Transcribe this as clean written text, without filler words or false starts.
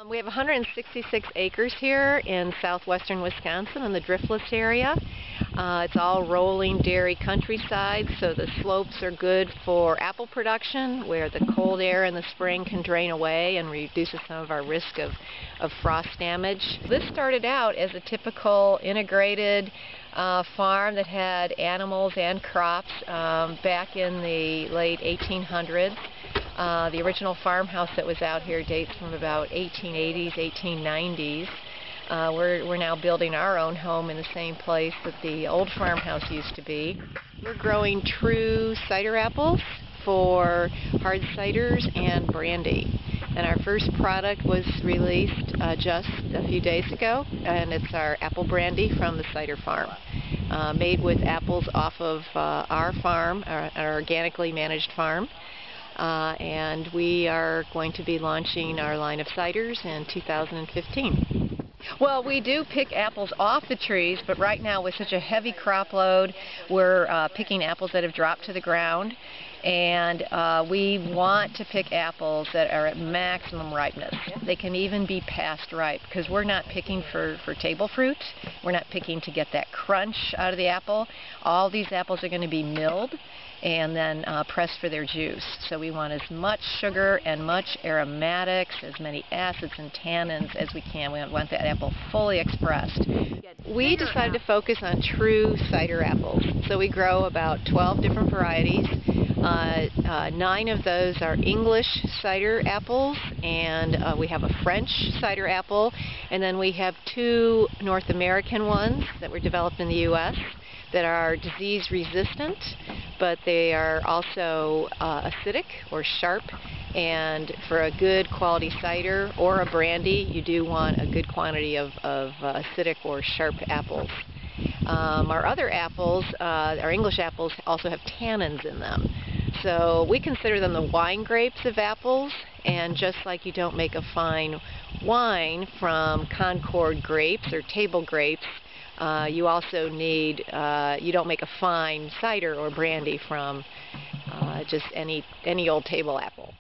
We have 166 acres here in southwestern Wisconsin in the Driftless area. It's all rolling dairy countryside, so the slopes are good for apple production, where the cold air in the spring can drain away and reduces some of our risk of frost damage. This started out as a typical integrated farm that had animals and crops back in the late 1800s. The original farmhouse that was out here dates from about 1880s, 1890s. We're now building our own home in the same place that the old farmhouse used to be. We're growing true cider apples for hard ciders and brandy. And our first product was released just a few days ago, and it's our apple brandy from the cider farm. Made with apples off of our farm, our organically managed farm. And we are going to be launching our line of ciders in 2015. Well, we do pick apples off the trees, but right now with such a heavy crop load, we're picking apples that have dropped to the ground. And we want to pick apples that are at maximum ripeness. They can even be past ripe, because we're not picking for table fruit. We're not picking to get that crunch out of the apple. All these apples are going to be milled and then pressed for their juice. So we want as much sugar and much aromatics, as many acids and tannins as we can. We want that apple fully expressed. We decided to focus on true cider apples. So we grow about 12 different varieties. 9 of those are English cider apples, and we have a French cider apple, and then we have 2 North American ones that were developed in the U.S. that are disease resistant, but they are also acidic or sharp, and for a good quality cider or a brandy, you do want a good quantity of acidic or sharp apples. Our other apples, our English apples, also have tannins in them. So we consider them the wine grapes of apples, and just like you don't make a fine wine from Concord grapes or table grapes, you also need, you don't make a fine cider or brandy from just any old table apple.